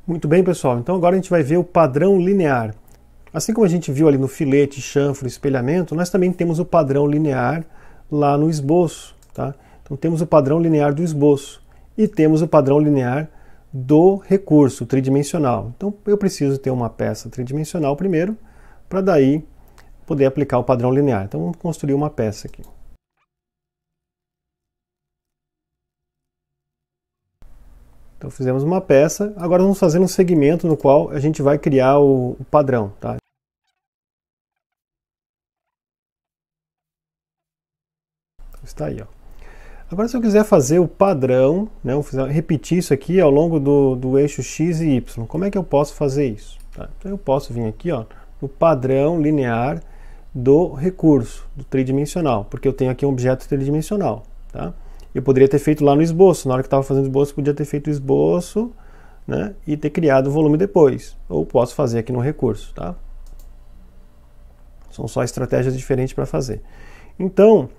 Muito bem, pessoal. Então agora a gente vai ver o padrão linear. Assim como a gente viu ali no filete, chanfro, espelhamento, nós também temos o padrão linear lá no esboço, tá? Então temos o padrão linear do esboço e temos o padrão linear do recurso tridimensional. Então eu preciso ter uma peça tridimensional primeiro, para daí poder aplicar o padrão linear. Então vamos construir uma peça aqui. Então fizemos uma peça, agora vamos fazer um segmento no qual a gente vai criar o padrão, tá? Está aí, ó. Agora se eu quiser fazer o padrão, né, repetir isso aqui ao longo do eixo X e Y, como é que eu posso fazer isso? Tá? Então eu posso vir aqui, ó, no padrão linear do recurso, do tridimensional, porque eu tenho aqui um objeto tridimensional, tá? Eu poderia ter feito lá no esboço, na hora que estava fazendo o esboço, podia ter feito o esboço, né, e ter criado o volume depois. Ou posso fazer aqui no recurso, tá? São só estratégias diferentes para fazer. Então,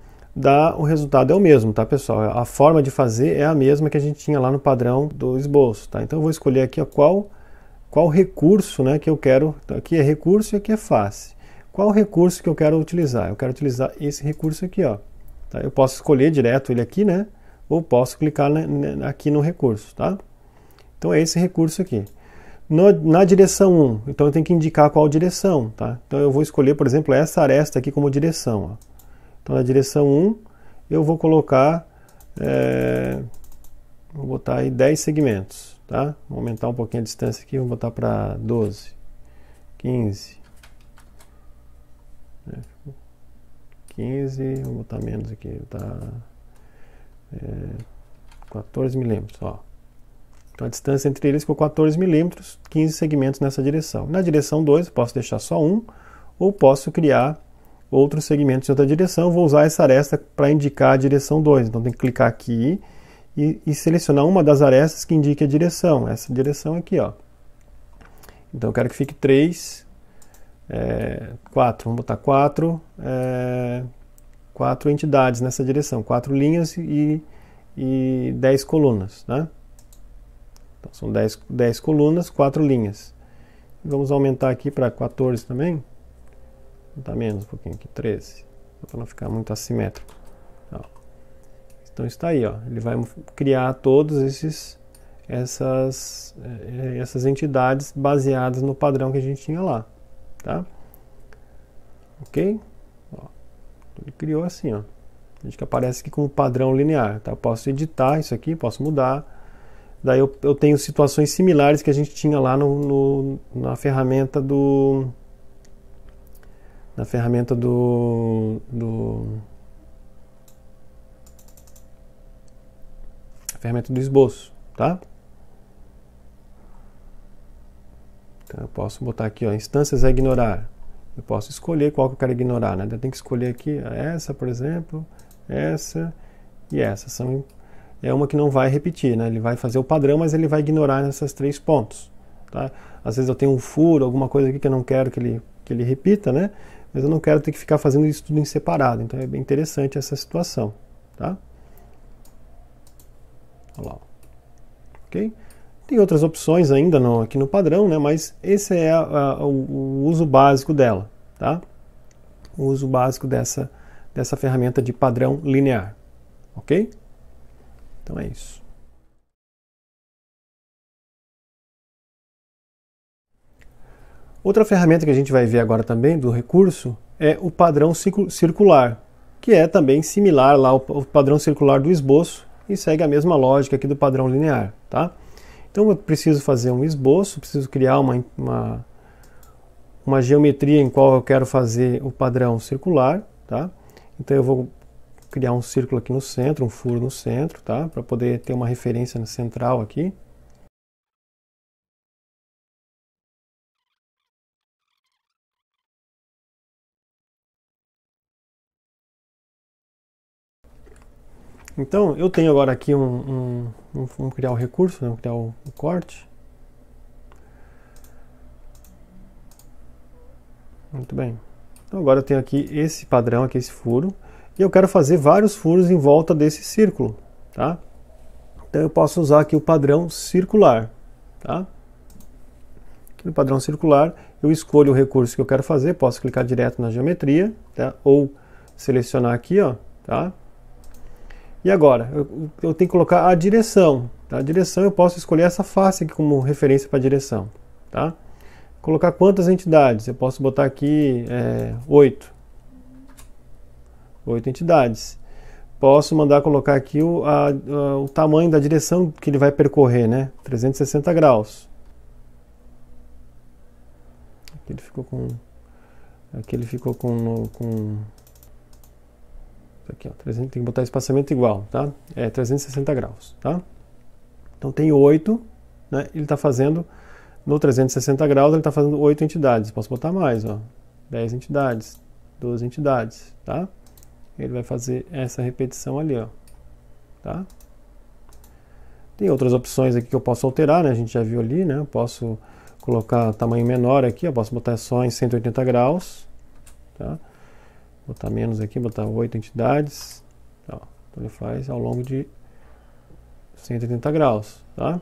o resultado é o mesmo, tá, pessoal? A forma de fazer é a mesma que a gente tinha lá no padrão do esboço, tá? Então eu vou escolher aqui, ó, qual recurso, né, que eu quero. Aqui é recurso e aqui é face. Qual recurso que eu quero utilizar? Eu quero utilizar esse recurso aqui, ó. Tá? Eu posso escolher direto ele aqui, né? Ou posso clicar aqui no recurso, tá? Então é esse recurso aqui. Na direção 1, então eu tenho que indicar qual direção, tá? Então eu vou escolher, por exemplo, essa aresta aqui como direção, ó. Então na direção 1 eu vou colocar, vou botar aí 10 segmentos, tá? Vou aumentar um pouquinho a distância aqui, vou botar para 12, 15, 15, vou botar menos aqui, tá? 14 milímetros, ó. Então a distância entre eles ficou 14 milímetros, 15 segmentos nessa direção. Na direção 2 eu posso deixar só um, ou posso criar outros segmentos em outra direção. Vou usar essa aresta para indicar a direção 2. Então tem que clicar aqui e selecionar uma das arestas que indique a direção. Essa direção aqui, ó. Então eu quero que fique 3, 4. Vamos botar 4 entidades nessa direção. 4 linhas e 10 colunas, né? Então são 10 colunas, 4 linhas. Vamos aumentar aqui para 14 também. Tá menos um pouquinho aqui, 13, para não ficar muito assimétrico. Ó. Então está aí, ó. Ele vai criar todas essas entidades baseadas no padrão que a gente tinha lá, tá? Ok? Ó. Ele criou assim, ó. A gente que aparece aqui como padrão linear, tá? Eu posso editar isso aqui, posso mudar. Daí eu tenho situações similares que a gente tinha lá na ferramenta do esboço, tá? Então eu posso botar aqui, ó, instâncias a ignorar. Eu posso escolher qual que eu quero ignorar, né? Eu tenho que escolher aqui essa, por exemplo, essa e essa. É uma que não vai repetir, né? Ele vai fazer o padrão, mas ele vai ignorar nessas 3 pontos, tá? Às vezes eu tenho um furo, alguma coisa aqui que eu não quero que ele repita, né? Mas eu não quero ter que ficar fazendo isso tudo em separado. Então é bem interessante essa situação, tá? Olha lá. Ok? Tem outras opções ainda aqui no padrão, né? Mas esse é o uso básico dela, tá? O uso básico dessa ferramenta de padrão linear, ok? Então é isso. Outra ferramenta que a gente vai ver agora também do recurso é o padrão circular, que é também similar lá ao padrão circular do esboço e segue a mesma lógica aqui do padrão linear, tá? Então eu preciso fazer um esboço, preciso criar uma geometria em qual eu quero fazer o padrão circular, tá? Então eu vou criar um círculo aqui no centro, um furo no centro, tá? Para poder ter uma referência central aqui. Então, eu tenho agora aqui vamos criar o recurso, né? Vamos criar o corte. Muito bem. Então agora eu tenho aqui esse padrão, aqui esse furo, e eu quero fazer vários furos em volta desse círculo, tá? Então eu posso usar aqui o padrão circular, tá? Aqui no padrão circular, eu escolho o recurso que eu quero fazer, posso clicar direto na geometria, tá? Ou selecionar aqui, ó, tá? E agora, eu tenho que colocar a direção. Tá? A direção eu posso escolher essa face aqui como referência para a direção. Tá? Colocar quantas entidades? Eu posso botar aqui 8. 8 entidades. Posso mandar colocar aqui o tamanho da direção que ele vai percorrer, né? 360 graus. Aqui ele ficou com aqui, ó, tem que botar espaçamento igual, tá? 360 graus, tá? Então tem 8, né? Ele está fazendo, no 360 graus, ele está fazendo 8 entidades. Posso botar mais, ó. 10 entidades, 12 entidades, tá? Ele vai fazer essa repetição ali, ó, tá? Tem outras opções aqui que eu posso alterar, né? A gente já viu ali, né? Eu posso colocar tamanho menor aqui, eu posso botar só em 180 graus, tá? Botar menos aqui, botar 8 entidades, tá? Então ele faz ao longo de 180 graus, tá?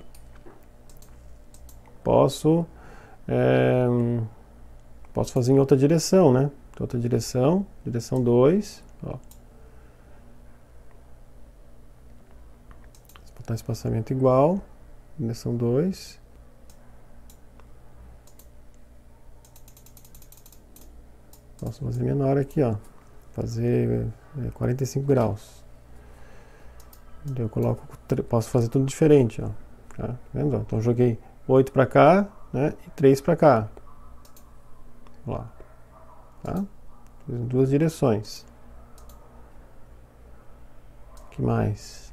Posso fazer em outra direção, né? Outra direção, direção 2, ó. Botar espaçamento igual, direção 2. Posso fazer menor aqui, ó. Fazer 45 graus. Eu coloco, posso fazer tudo diferente, ó. Tá vendo? Então joguei 8 para cá, né? E 3 para cá. Ó. Tá? Fiz em duas direções. O que mais?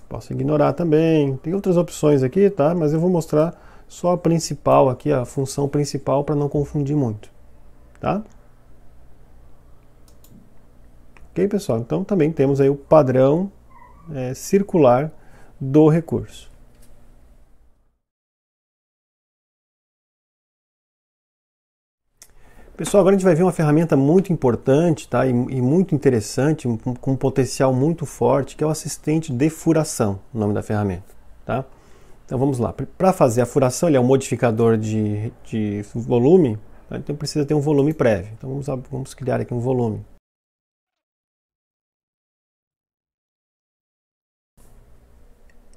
Posso ignorar também. Tem outras opções aqui, tá? Mas eu vou mostrar só a principal aqui, a função principal, para não confundir muito, tá? Ok, pessoal? Então também temos aí o padrão circular do recurso. Pessoal, agora a gente vai ver uma ferramenta muito importante, tá? E muito interessante, com um potencial muito forte, que é o assistente de furação, o nome da ferramenta, tá? Então vamos lá. Para fazer a furação, ele é um modificador de volume, tá? Então precisa ter um volume prévio. Então vamos criar aqui um volume.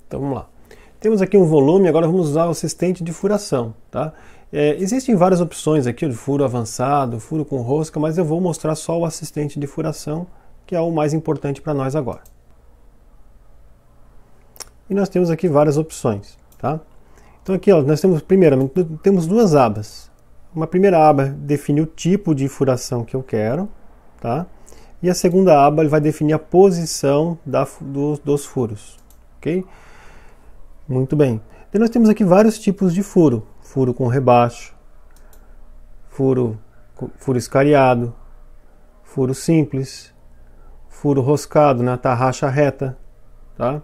Então vamos lá. Temos aqui um volume, agora vamos usar o assistente de furação, tá? Existem várias opções aqui de furo avançado, furo com rosca, mas eu vou mostrar só o assistente de furação, que é o mais importante para nós agora. E nós temos aqui várias opções, tá? Então aqui, ó, nós temos, primeiramente, temos duas abas. Uma primeira aba define o tipo de furação que eu quero, tá? E a segunda aba ele vai definir a posição dos furos, ok? Muito bem. Então nós temos aqui vários tipos de furo. Furo com rebaixo, furo escariado, furo simples, furo roscado, né? Tarraxa reta, tá?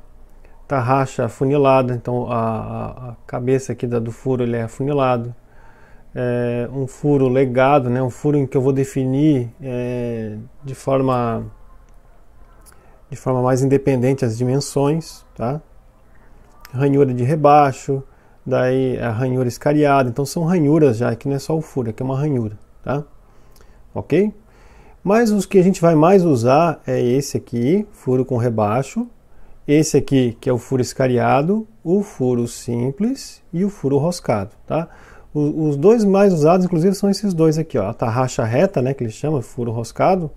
Tarraxa afunilada, então a cabeça aqui do furo ele é afunilado. Um furo legado, né? Um furo em que eu vou definir de forma mais independente as dimensões, tá? Ranhura de rebaixo, daí a ranhura escariada, então são ranhuras já, aqui não é só o furo, aqui é uma ranhura, tá? Ok? Mas os que a gente vai mais usar é esse aqui, furo com rebaixo, esse aqui que é o furo escariado, o furo simples e o furo roscado, tá? Os dois mais usados, inclusive, são esses dois aqui, ó, a tarraxa reta, né, que ele chama furo roscado,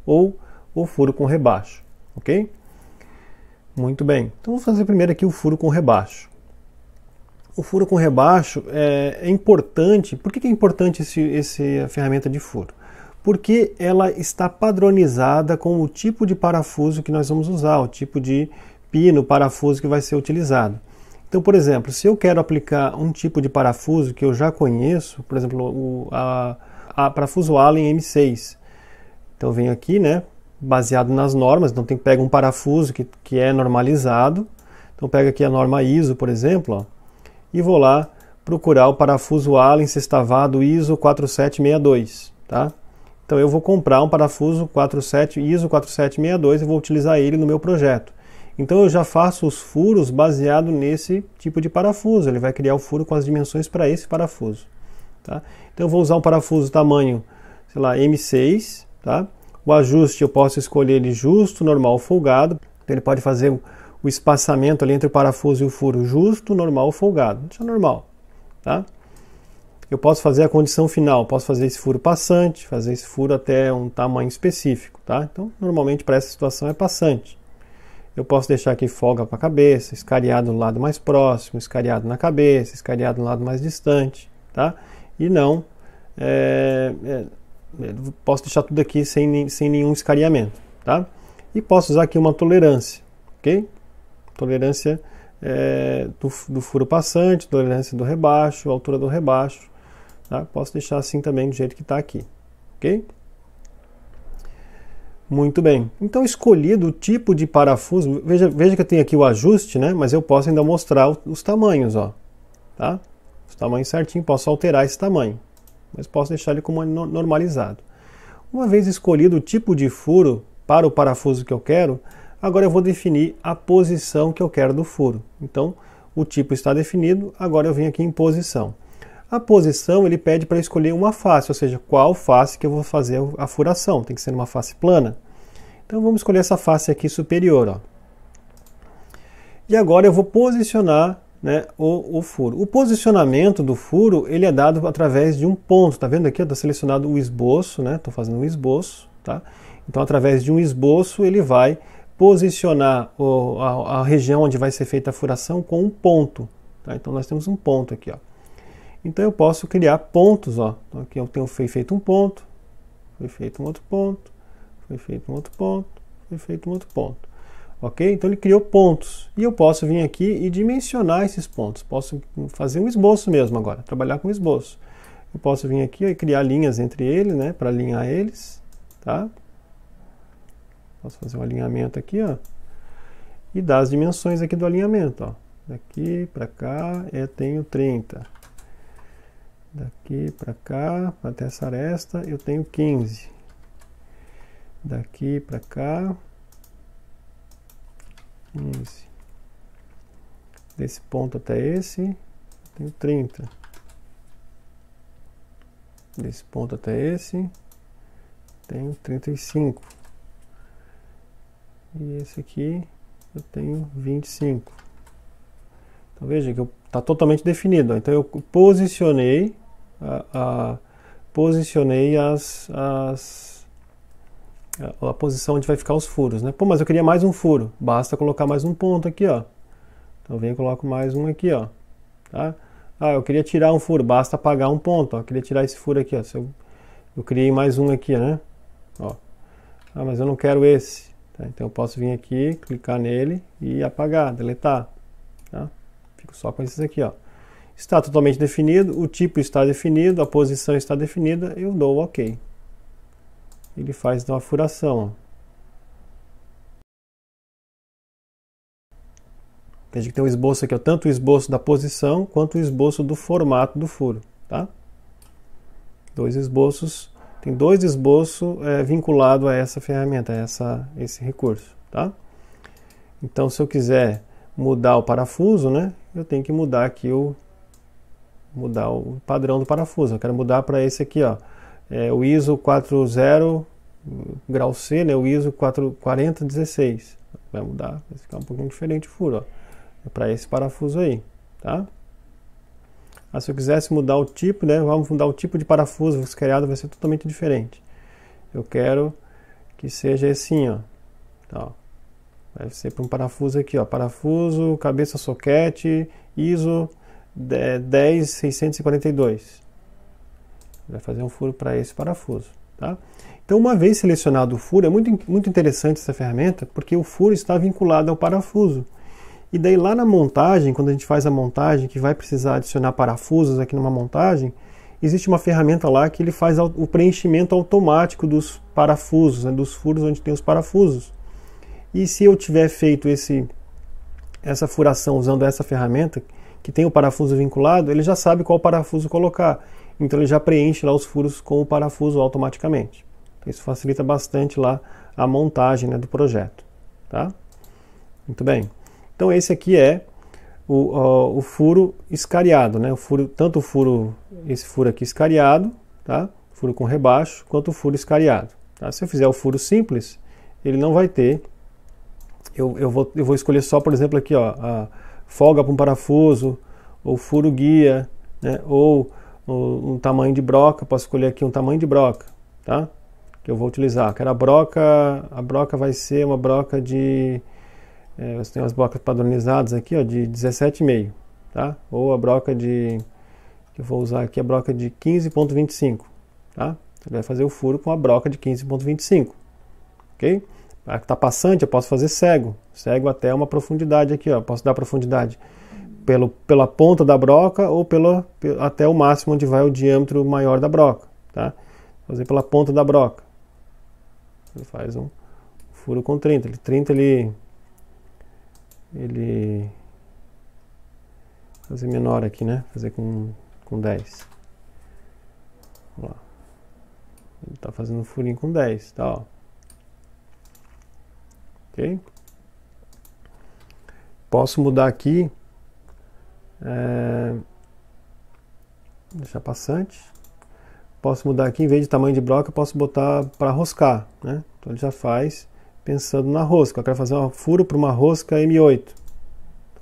ou o furo com rebaixo, ok? Muito bem, então vamos fazer primeiro aqui o furo com rebaixo. O furo com rebaixo é importante. Por que é importante essa ferramenta de furo? Porque ela está padronizada com o tipo de parafuso que nós vamos usar, o tipo de pino, parafuso que vai ser utilizado. Então, por exemplo, se eu quero aplicar um tipo de parafuso que eu já conheço, por exemplo, a parafuso Allen M6. Então eu venho aqui, né, baseado nas normas, então tem que pegar um parafuso que é normalizado. Então pega aqui a norma ISO, por exemplo, ó, e vou lá procurar o parafuso Allen sextavado ISO 4762, tá? Então eu vou comprar um parafuso ISO 4762 e vou utilizar ele no meu projeto. Então eu já faço os furos baseado nesse tipo de parafuso. Ele vai criar o furo com as dimensões para esse parafuso. Tá? Então eu vou usar um parafuso tamanho, sei lá, M6. Tá? O ajuste eu posso escolher ele justo, normal, folgado. Então ele pode fazer o espaçamento ali entre o parafuso e o furo justo, normal, folgado. Deixa normal. Tá? Eu posso fazer a condição final, posso fazer esse furo passante, fazer esse furo até um tamanho específico. Tá? Então normalmente para essa situação é passante. Eu posso deixar aqui folga para a cabeça, escariado no lado mais próximo, escariado na cabeça, escariado no lado mais distante. Tá? E não... posso deixar tudo aqui sem nenhum escariamento, tá? E posso usar aqui uma tolerância, ok? Tolerância do furo passante, tolerância do rebaixo, altura do rebaixo, tá? Posso deixar assim também do jeito que está aqui, ok? Muito bem. Então, escolhido o tipo de parafuso, veja que eu tenho aqui o ajuste, né? Mas eu posso ainda mostrar os tamanhos, ó, tá? Os tamanhos certinho, posso alterar esse tamanho. Mas posso deixar ele como normalizado. Uma vez escolhido o tipo de furo para o parafuso que eu quero, agora eu vou definir a posição que eu quero do furo. Então, o tipo está definido, agora eu venho aqui em posição. A posição ele pede para escolher uma face, ou seja, qual face que eu vou fazer a furação. Tem que ser uma face plana. Então vamos escolher essa face aqui superior. Ó. E agora eu vou posicionar, né, o furo. O posicionamento do furo ele é dado através de um ponto. Tá vendo aqui? Está selecionado o esboço, né? Estou fazendo um esboço, tá? Então, através de um esboço, ele vai posicionar a região onde vai ser feita a furação com um ponto. Tá? Então, nós temos um ponto aqui, ó. Então, eu posso criar pontos, ó. Então, aqui eu tenho feito um ponto, foi feito um outro ponto, foi feito um outro ponto, foi feito um outro ponto. Ok? Então ele criou pontos. E eu posso vir aqui e dimensionar esses pontos. Posso fazer um esboço mesmo agora, trabalhar com esboço. Eu posso vir aqui e criar linhas entre eles, né? Para alinhar eles. Tá? Posso fazer um alinhamento aqui, ó. E dar as dimensões aqui do alinhamento, ó. Daqui para cá eu tenho 30. Daqui para cá, até essa aresta, eu tenho 15. Daqui para cá... 15. Desse ponto até esse, tenho 30. Desse ponto até esse, tenho 35. E esse aqui, eu tenho 25. Então veja que está totalmente definido. Ó. Então eu posicionei posicionei a posição onde vai ficar os furos, né? Pô, mas eu queria mais um furo. Basta colocar mais um ponto aqui, ó. Então eu venho e coloco mais um aqui, ó. Tá? Ah, eu queria tirar um furo. Basta apagar um ponto, ó. Eu queria tirar esse furo aqui, ó. Eu criei mais um aqui, né? Ó. Ah, mas eu não quero esse. Tá? Então eu posso vir aqui, clicar nele e apagar, deletar. Tá? Fico só com esses aqui, ó. Está totalmente definido, o tipo está definido, a posição está definida, eu dou OK. Ele faz então a furação. Veja que tem um esboço aqui, ó, tanto o esboço da posição quanto o esboço do formato do furo. Tá? Dois esboços, tem dois esboços vinculados a essa ferramenta, a esse recurso. Tá? Então, se eu quiser mudar o parafuso, né, eu tenho que mudar aqui o padrão do parafuso. Eu quero mudar para esse aqui, ó. O ISO 40 grau C, né, o ISO 4016. Vai mudar, vai ficar um pouquinho diferente o furo, ó. É para esse parafuso aí, tá? Se eu quisesse mudar o tipo, né, vamos mudar o tipo de parafuso, o escariado vai ser totalmente diferente. Eu quero que seja assim, ó. Tá, ó. Vai ser para um parafuso aqui, ó. Parafuso, cabeça soquete, ISO 10642. Vai fazer um furo para esse parafuso, tá? Então, uma vez selecionado o furo, é muito interessante essa ferramenta, porque o furo está vinculado ao parafuso. E daí lá na montagem, quando a gente faz a montagem, que vai precisar adicionar parafusos aqui numa montagem, existe uma ferramenta lá que ele faz o preenchimento automático dos parafusos, né, dos furos onde tem os parafusos. E se eu tiver feito essa furação usando essa ferramenta, que tem o parafuso vinculado, ele já sabe qual parafuso colocar. Então ele já preenche lá os furos com o parafuso automaticamente. Então, isso facilita bastante lá a montagem, né, do projeto. Tá? Muito bem. Então esse aqui é o furo escariado, né? Tanto esse furo aqui escariado, tá? Furo com rebaixo, quanto o furo escariado. Tá? Se eu fizer o furo simples, ele não vai ter. Eu vou escolher só, por exemplo, aqui, ó, a folga para um parafuso, ou furo guia, né? Ou um tamanho de broca. Posso escolher aqui um tamanho de broca, tá? Que eu vou utilizar. Quero a broca vai ser uma broca de... você tem as brocas padronizadas aqui, ó, de 17,5, tá? Ou a broca que eu vou usar aqui, a broca de 15,25, tá? Você vai fazer o furo com a broca de 15,25, ok? Para que tá passante, eu posso fazer cego até uma profundidade aqui, ó. Posso dar profundidade pela ponta da broca ou até o máximo onde vai o diâmetro maior da broca, tá? Fazer pela ponta da broca. Ele faz um furo com 30. 30 ele fazer menor aqui, né? Fazer com 10. Vamos lá. Ele está fazendo um furinho com 10, tá? Ó. Ok? Posso mudar aqui, deixar passante. Posso mudar aqui, em vez de tamanho de broca, posso botar para roscar, né? Então ele já faz pensando na rosca. Eu quero fazer um furo para uma rosca M8. Então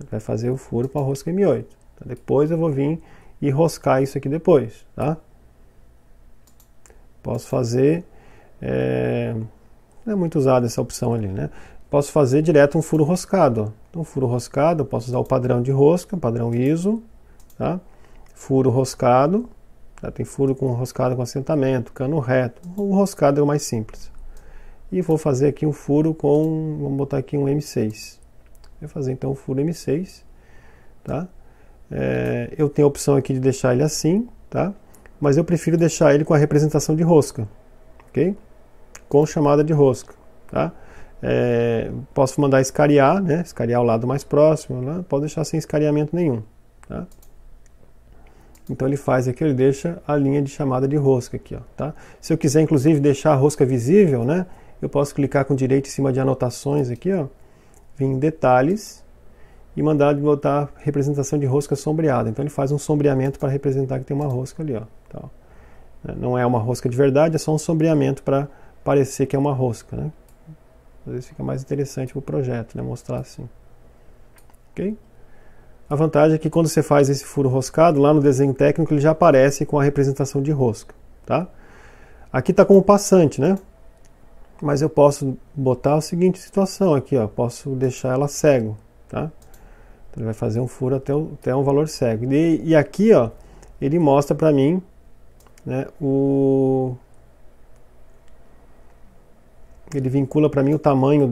ele vai fazer o furo para a rosca M8. Então depois eu vou vir e roscar isso aqui depois, tá? Posso fazer... não é muito usada essa opção ali, né? Posso fazer direto um furo roscado. Ó. Então, furo roscado, eu posso usar o padrão de rosca, padrão ISO, tá? Furo roscado, tá? Tem furo com roscado com assentamento, cano reto. O roscado é o mais simples. E vou fazer aqui um furo com, vamos botar aqui um M6. Vou fazer então um furo M6, tá? Eu tenho a opção aqui de deixar ele assim, tá? Mas eu prefiro deixar ele com a representação de rosca, ok? Com chamada de rosca, tá? Posso mandar escariar, né? Escariar o lado mais próximo, né? Pode deixar sem escariamento nenhum, tá? Então ele faz aqui, ele deixa a linha de chamada de rosca aqui, ó, tá? Se eu quiser inclusive deixar a rosca visível, né? Eu posso clicar com direito em cima de anotações aqui, ó, vir em detalhes e mandar botar representação de rosca sombreada. Então ele faz um sombreamento para representar que tem uma rosca ali, ó, tá? Não é uma rosca de verdade, é só um sombreamento para parecer que é uma rosca, né? Às vezes fica mais interessante para o projeto, né? Mostrar assim. Ok? A vantagem é que quando você faz esse furo roscado, lá no desenho técnico ele já aparece com a representação de rosca, tá? Aqui está como passante, né? Mas eu posso botar a seguinte situação aqui, ó. Posso deixar ela cego, tá? Então ele vai fazer um furo até um valor cego. E aqui, ó, ele mostra para mim, né, ele vincula para mim o tamanho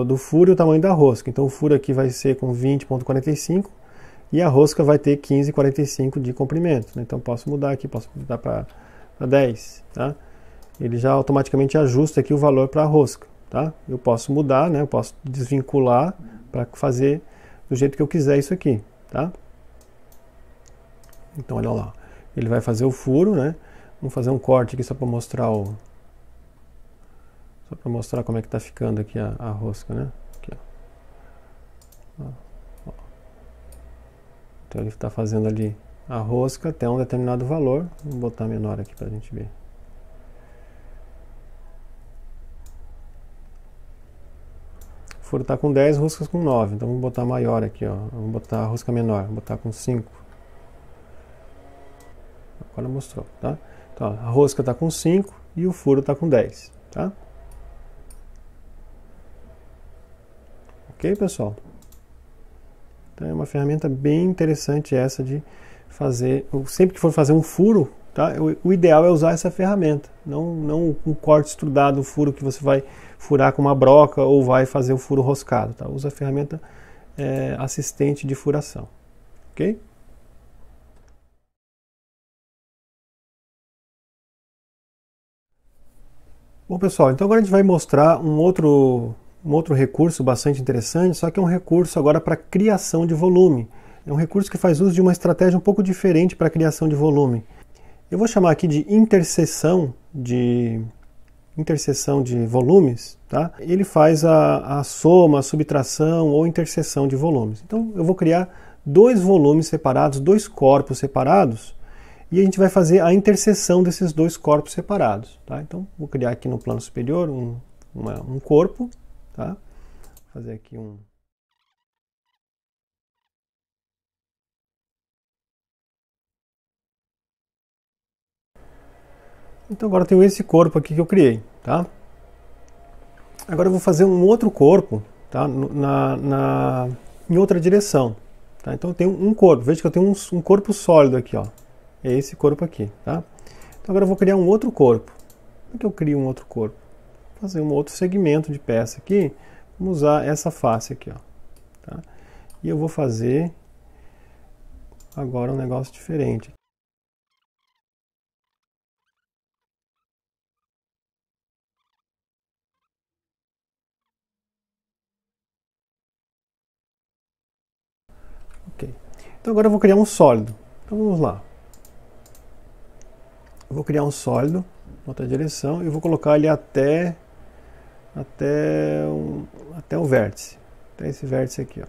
do furo e o tamanho da rosca. Então o furo aqui vai ser com 20,45 e a rosca vai ter 15,45 de comprimento, né? Então posso mudar aqui, posso mudar para 10, tá? Ele já automaticamente ajusta aqui o valor para a rosca, tá? Eu posso mudar, né? Eu posso desvincular para fazer do jeito que eu quiser isso aqui, tá? Então olha lá, ele vai fazer o furo, né? Vamos fazer um corte aqui só para mostrar como é que está ficando aqui a rosca, né? Aqui, ó. Então ele está fazendo ali a rosca até um determinado valor. Vamos botar menor aqui para a gente ver. O furo está com 10, roscas com 9. Então vamos botar maior aqui, ó. Vamos botar a rosca menor, vamos botar com 5. Agora mostrou, tá? Então a rosca está com 5 e o furo está com 10, tá? Ok, pessoal? Então é uma ferramenta bem interessante essa de fazer, sempre que for fazer um furo, tá? O ideal é usar essa ferramenta, não um corte estudado, um furo que você vai furar com uma broca ou vai fazer o furo roscado, tá? Usa a ferramenta assistente de furação, ok? Bom, pessoal, então agora a gente vai mostrar um outro recurso bastante interessante, só que é um recurso agora para criação de volume. É um recurso que faz uso de uma estratégia um pouco diferente para a criação de volume. Eu vou chamar aqui de interseção de interseção de volumes, tá? Ele faz a soma, a subtração ou interseção de volumes. Então eu vou criar dois volumes separados, dois corpos separados, e a gente vai fazer a interseção desses dois corpos separados, tá? Então vou criar aqui no plano superior um corpo, tá? Vou fazer aqui um... Então agora eu tenho esse corpo aqui que eu criei, tá? Agora eu vou fazer um outro corpo, tá? Em outra direção, tá? Então eu tenho um corpo, veja que eu tenho um corpo sólido aqui, ó. É esse corpo aqui, tá? Então agora eu vou criar um outro corpo. Como é que eu crio um outro corpo? Vou fazer um outro segmento de peça aqui, vamos usar essa face aqui, ó. Tá? E eu vou fazer agora um negócio diferente. Ok. Então agora eu vou criar um sólido. Então vamos lá. Eu vou criar um sólido, outra direção, e vou colocar ele até o vértice. Até esse vértice aqui, ó.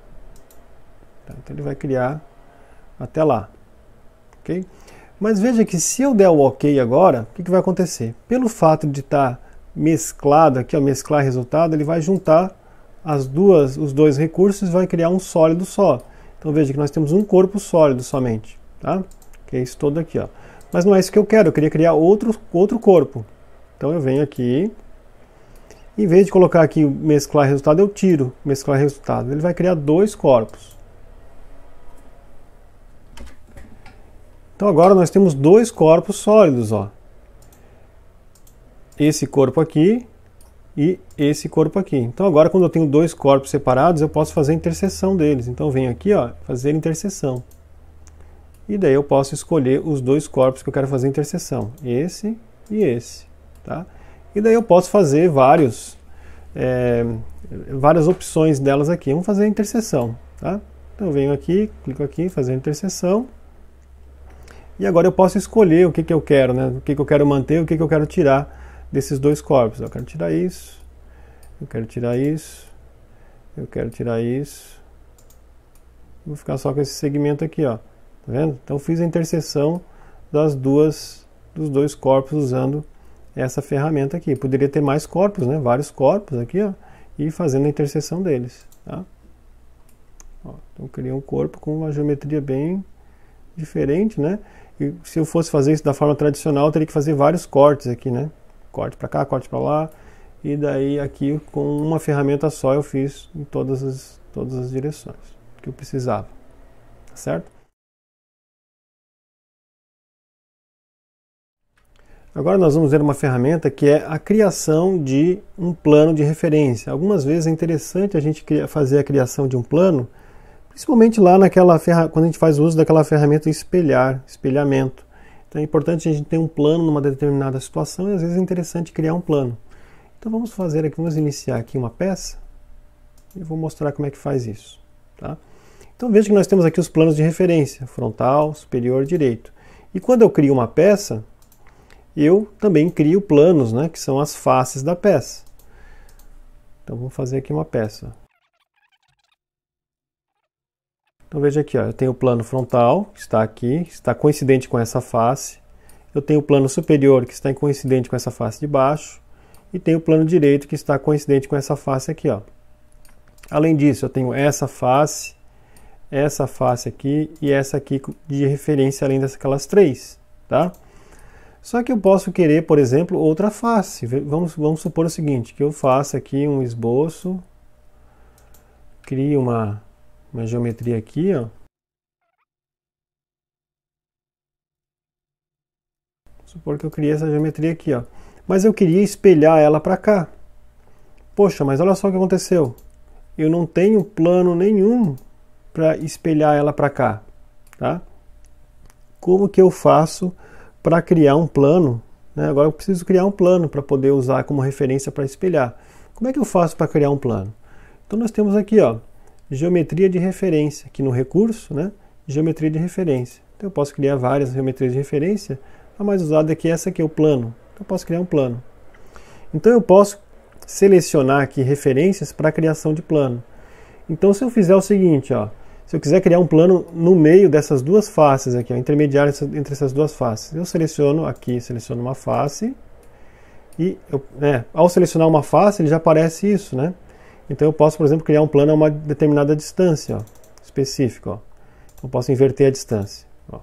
Tá? Então ele vai criar até lá. Ok? Mas veja que se eu der o OK agora, o que vai acontecer? Pelo fato de estar mesclado aqui, ó, mesclar resultado, ele vai juntar os dois recursos e vai criar um sólido só. Então veja que nós temos um corpo sólido somente, tá? Que é isso todo aqui, ó. Mas não é isso que eu quero, eu queria criar outro corpo. Então eu venho aqui, em vez de colocar aqui mesclar resultado, eu tiro mesclar resultado. Ele vai criar dois corpos. Então agora nós temos dois corpos sólidos, ó. Esse corpo aqui e esse corpo aqui. Então agora quando eu tenho dois corpos separados, eu posso fazer a interseção deles. Então eu venho aqui, ó, fazer interseção. E daí eu posso escolher os dois corpos que eu quero fazer interseção. Esse e esse, tá? E daí eu posso fazer várias opções delas aqui. Vamos fazer a interseção, tá? Então eu venho aqui, clico aqui, fazer a interseção. E agora eu posso escolher o que eu quero, né? O que eu quero manter, o que eu quero tirar desses dois corpos. Eu quero tirar isso, eu quero tirar isso, eu quero tirar isso. Vou ficar só com esse segmento aqui, ó. Tá vendo? Então eu fiz a interseção dos dois corpos usando essa ferramenta aqui. Poderia ter mais corpos, né? Vários corpos aqui, ó, e fazendo a interseção deles, tá? Ó, então eu criei um corpo com uma geometria bem diferente, né? E se eu fosse fazer isso da forma tradicional, eu teria que fazer vários cortes aqui, né? Corte para cá, corte para lá. E daí aqui com uma ferramenta só eu fiz em todas as direções que eu precisava. Tá certo? Agora nós vamos ver uma ferramenta que é a criação de um plano de referência. Algumas vezes é interessante a gente fazer a criação de um plano, principalmente lá quando a gente faz uso daquela ferramenta espelhamento. Então é importante a gente ter um plano numa determinada situação e às vezes é interessante criar um plano. Então vamos iniciar aqui uma peça e vou mostrar como é que faz isso. Tá? Então veja que nós temos aqui os planos de referência, frontal, superior, direito. E quando eu crio uma peça, eu também crio planos, né, que são as faces da peça. Então vamos fazer aqui uma peça. Então veja aqui, ó, eu tenho o plano frontal, que está aqui, está coincidente com essa face. Eu tenho o plano superior, que está coincidente com essa face de baixo. E tenho o plano direito, que está coincidente com essa face aqui, ó. Além disso, eu tenho essa face aqui e essa aqui de referência, além daquelas três, tá? Só que eu posso querer, por exemplo, outra face. Vamos supor o seguinte, que eu faça aqui um esboço, crio uma geometria aqui, ó. Vamos supor que eu criei essa geometria aqui, ó. Mas eu queria espelhar ela para cá. Poxa, mas olha só o que aconteceu. Eu não tenho plano nenhum para espelhar ela para cá, tá? Como que eu faço para criar um plano, né? Agora eu preciso criar um plano para poder usar como referência para espelhar. Como é que eu faço para criar um plano? Então nós temos aqui, ó, geometria de referência, aqui no recurso, né? Geometria de referência. Então eu posso criar várias geometrias de referência, a mais usada aqui é essa aqui, o plano. Então eu posso criar um plano. Então eu posso selecionar aqui referências para a criação de plano. Então se eu fizer o seguinte, ó, se eu quiser criar um plano no meio dessas duas faces aqui, ó, intermediário entre essas duas faces, eu seleciono aqui, seleciono uma face e ao selecionar uma face ele já aparece isso, né? Então eu posso, por exemplo, criar um plano a uma determinada distância, ó, específica, ó. Eu posso inverter a distância, ó.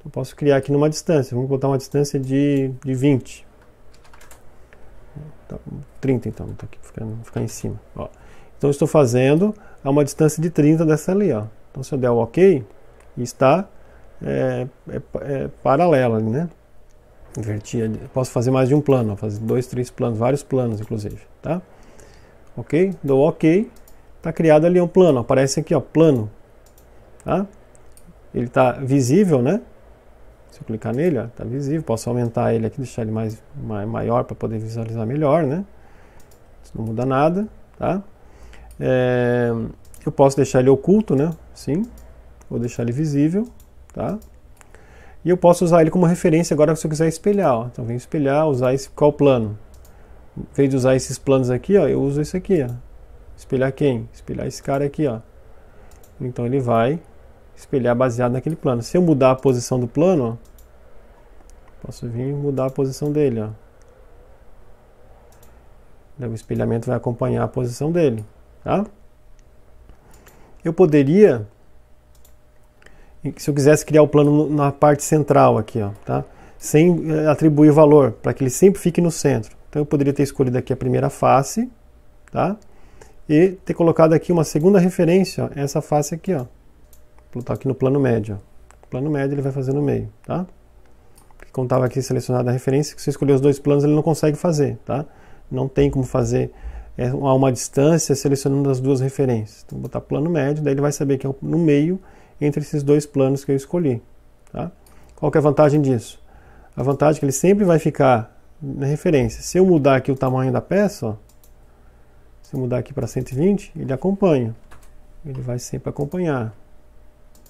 Eu posso criar aqui numa distância, vamos botar uma distância de 20. 30 então, tá aqui, ficar em cima, ó. Então eu estou fazendo a uma distância de 30 dessa ali, ó. Então se eu der o OK, está paralela, né? Invertir, posso fazer mais de um plano, fazer 2, 3 planos, vários planos inclusive, tá? OK, dou OK, está criado ali um plano, aparece aqui, ó, plano, tá? Ele está visível, né? Se eu clicar nele, está visível, posso aumentar ele aqui, deixar ele maior para poder visualizar melhor, né? Isso não muda nada, tá? Eu posso deixar ele oculto, né? Sim, vou deixar ele visível, tá? E eu posso usar ele como referência agora se eu quiser espelhar, ó. Então venho espelhar, usar qual plano? Em vez de usar esses planos aqui, ó, eu uso esse aqui, ó. Espelhar quem? Espelhar esse cara aqui, ó. Então ele vai espelhar baseado naquele plano. Se eu mudar a posição do plano, ó, posso vir e mudar a posição dele, ó. O espelhamento vai acompanhar a posição dele, tá? Eu poderia, se eu quisesse criar o plano na parte central aqui, ó, tá? Sem atribuir valor, para que ele sempre fique no centro. Então eu poderia ter escolhido aqui a primeira face, tá? E ter colocado aqui uma segunda referência, ó, essa face aqui, ó. Vou botar aqui no plano médio, ó. O plano médio ele vai fazer no meio, tá? Porque como estava aqui selecionada a referência, se você escolher os dois planos ele não consegue fazer, tá? Não tem como fazer a uma distância selecionando as duas referências. Então vou botar plano médio, daí ele vai saber que é no meio entre esses dois planos que eu escolhi, tá? Qual que é a vantagem disso? A vantagem é que ele sempre vai ficar na referência. Se eu mudar aqui o tamanho da peça, ó, se eu mudar aqui para 120, ele acompanha. Ele vai sempre acompanhar.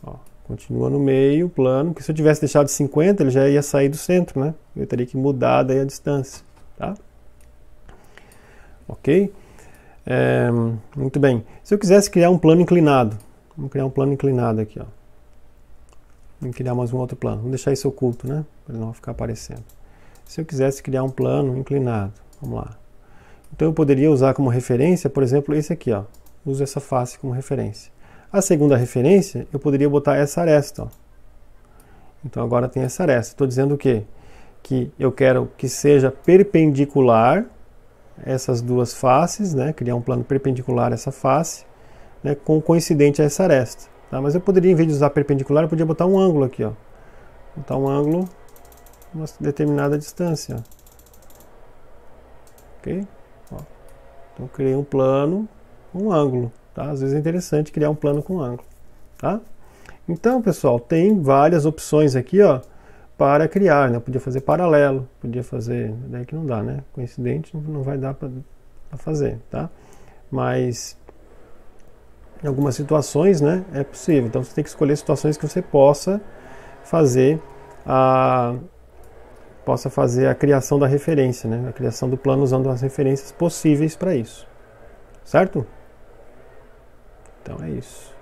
Ó, continua no meio, plano, porque se eu tivesse deixado 50, ele já ia sair do centro, né? Eu teria que mudar daí a distância, tá? Ok? Muito bem. Se eu quisesse criar um plano inclinado, vamos criar um plano inclinado aqui, ó. Vamos criar mais um outro plano. Vamos deixar isso oculto, né? Para ele não ficar aparecendo. Se eu quisesse criar um plano inclinado, vamos lá. Então eu poderia usar como referência, por exemplo, esse aqui, ó. Uso essa face como referência. A segunda referência, eu poderia botar essa aresta, ó. Então agora tem essa aresta. Estou dizendo o quê? Que eu quero que seja perpendicular essas duas faces, né? Criar um plano perpendicular a essa face, né? Coincidente a essa aresta. Tá? Mas eu poderia, em vez de usar perpendicular, eu podia botar um ângulo aqui, ó. Botar um ângulo uma determinada distância. Ok? Ó. Então eu criei um plano com um ângulo. Tá? Às vezes é interessante criar um plano com ângulo. Tá? Então, pessoal, tem várias opções aqui, ó, para criar, né? Eu podia fazer paralelo, podia fazer, daí que não dá, né? Coincidente não vai dar para fazer, tá? Mas em algumas situações, né, é possível. Então você tem que escolher situações que você possa fazer a criação da referência, né? A criação do plano usando as referências possíveis para isso. Certo? Então é isso.